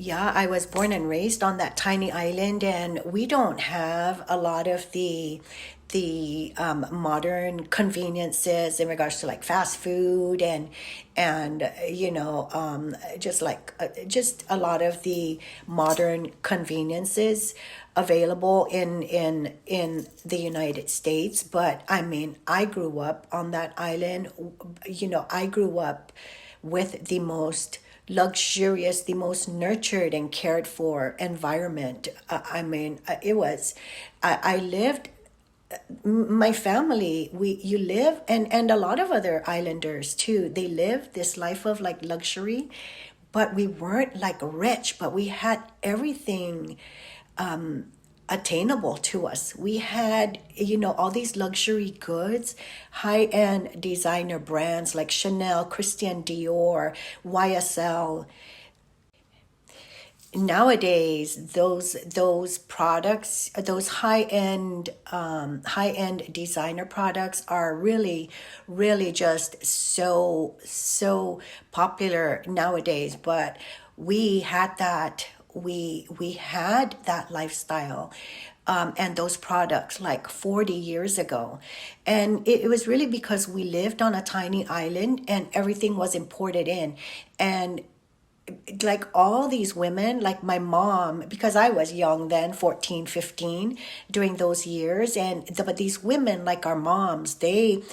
Yeah, I was born and raised on that tiny island, and we don't have a lot of the modern conveniences in regards to like fast food and just a lot of the modern conveniences available in the United States. But I mean, I grew up on that island. I grew up with the most luxurious, the most nurtured and cared for environment. I mean, it was, I lived, my family, you live, and a lot of other islanders too, they live this life of like luxury, but we weren't like rich, but we had everything attainable to us. We had, all these luxury goods, high-end designer brands like Chanel, Christian Dior, YSL. Nowadays, those products, those high-end designer products are really just so popular nowadays. But we had that we had that lifestyle, and those products like 40 years ago. And it was really because we lived on a tiny island and everything was imported in. And like all these women, like my mom, because I was young then, 14, 15, during those years. But these women, like our moms, they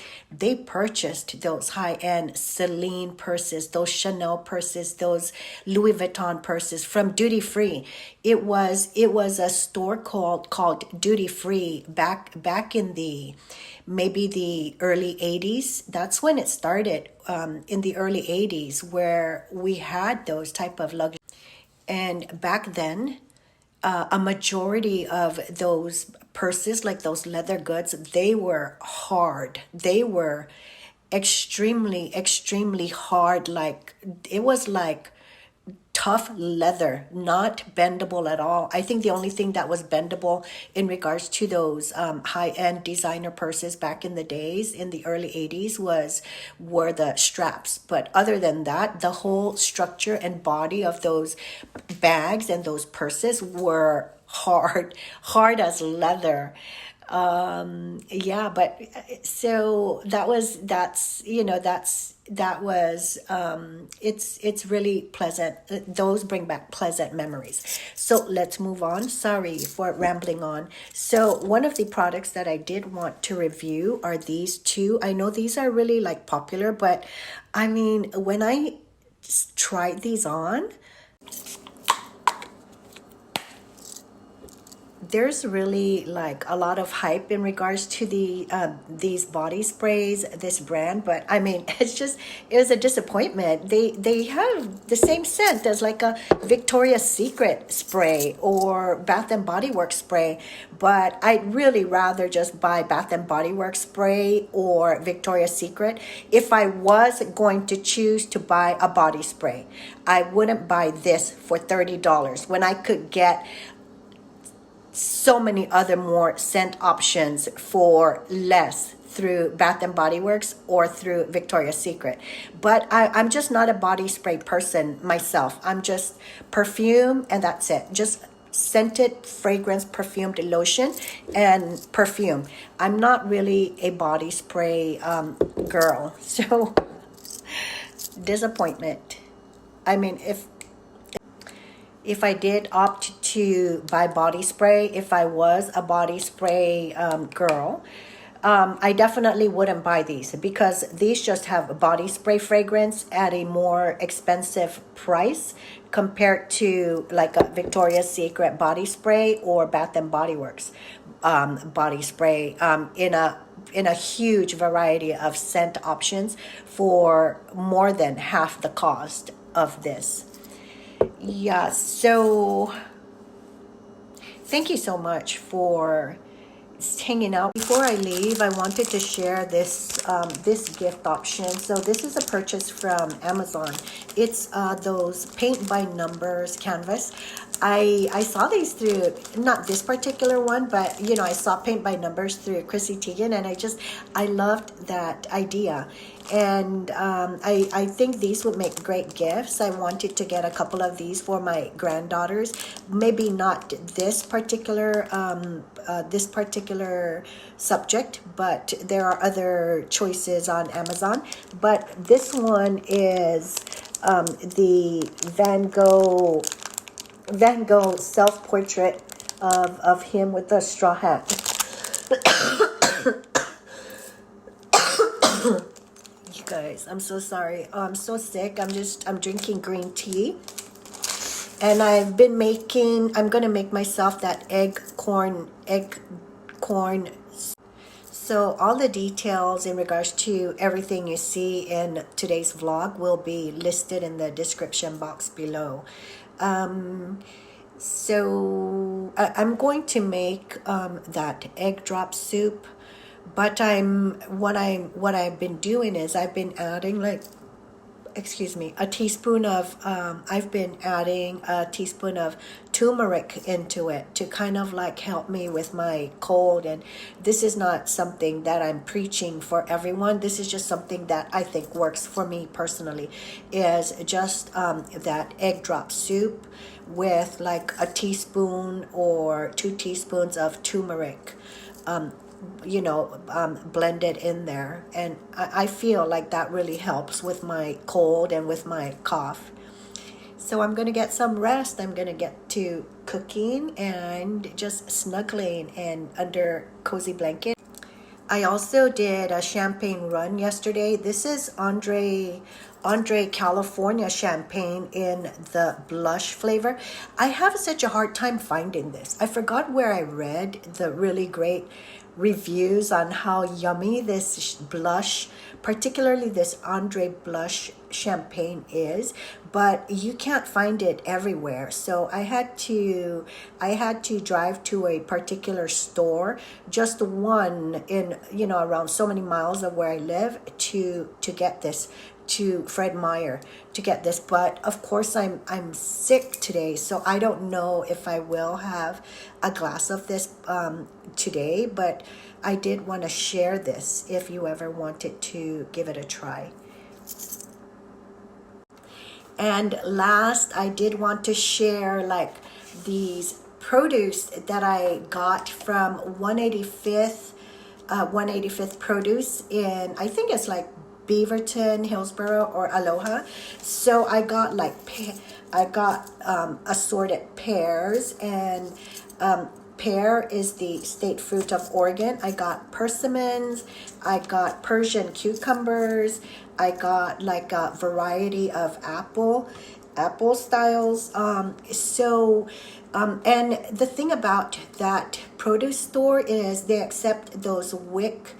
purchased those high-end Celine purses, those Chanel purses, those Louis Vuitton purses from duty free. It was a store called Duty Free back in the maybe the early 80s. That's when it started, in the early 80s, where we had those type of luxury. And back then, a majority of those purses, like those leather goods, they were hard. They were extremely hard. Like it was like tough leather, not bendable at all. I think the only thing that was bendable in regards to those high-end designer purses back in the days, in the early 80s, were the straps. But other than that, the whole structure and body of those bags and those purses were hard as leather. Yeah, but so that was it's really pleasant. Those bring back pleasant memories. So let's move on. Sorry for rambling on. So one of the products that I did want to review are these two. I know these are really like popular, but I mean, when I tried these on, there's really like a lot of hype in regards to these body sprays, this brand. But I mean, it was a disappointment. They have the same scent as like a Victoria's Secret spray or Bath and Body Works spray, but I'd really rather just buy Bath and Body Works spray or Victoria's Secret. If I was going to choose to buy a body spray, I wouldn't buy this for $30 when I could get so many other more scent options for less through Bath and Body Works or through Victoria's Secret. But I'm just not a body spray person myself. I'm just perfume and that's it. Just scented fragrance, perfumed lotion and perfume. I'm not really a body spray girl. So disappointment. I mean, if I did opt to buy body spray, if I was a body spray girl, I definitely wouldn't buy these because these just have a body spray fragrance at a more expensive price compared to like a Victoria's Secret body spray or Bath and Body Works body spray, in a huge variety of scent options for more than half the cost of this. Yeah, so thank you so much for hanging out. Before I leave, I wanted to share this this gift option. So this is a purchase from Amazon. It's those paint by numbers canvas. I saw these through, not this particular one, but you know, I saw paint by numbers through Chrissy Teigen, and I loved that idea. And I think these would make great gifts. I wanted to get a couple of these for my granddaughters. Maybe not this particular subject, but there are other choices on Amazon. But this one is the Van Gogh self-portrait of him with a straw hat. You guys, I'm so sorry. Oh, I'm so sick. I'm drinking green tea. And I'm gonna make myself that egg corn. So all the details in regards to everything you see in today's vlog will be listed in the description box below. So I'm going to make that egg drop soup, but what I've been doing is I've been adding I've been adding a teaspoon of turmeric into it to kind of like help me with my cold. And this is not something that I'm preaching for everyone. This is just something that I think works for me personally, is just that egg drop soup with like a teaspoon or 2 teaspoons of turmeric, blended in there. And I feel like that really helps with my cold and with my cough. So I'm going to get some rest. I'm going to get to cooking and just snuggling and under cozy blanket. I also did a champagne run yesterday. This is Andre California champagne in the blush flavor. I have such a hard time finding this. I forgot where I read the really great reviews on how yummy this blush, particularly this Andre blush champagne is, but you can't find it everywhere. So I had to drive to a particular store, just one in, around so many miles of where I live, to get this, to Fred Meyer to get this. But of course I'm sick today, so I don't know if I will have a glass of this today, but I did want to share this if you ever wanted to give it a try. And last, I did want to share like these produce that I got from 185th Produce in, I think it's like Beaverton, Hillsboro, or Aloha. So I got like assorted pears, and pear is the state fruit of Oregon. I got persimmons, I got Persian cucumbers, I got like a variety of apple styles. And the thing about that produce store is they accept those WIC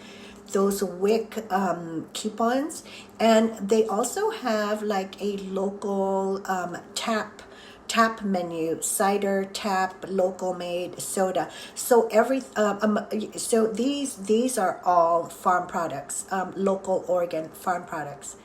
coupons, and they also have like a local tap menu, cider, tap, local made soda. So these are all farm products, local Oregon farm products.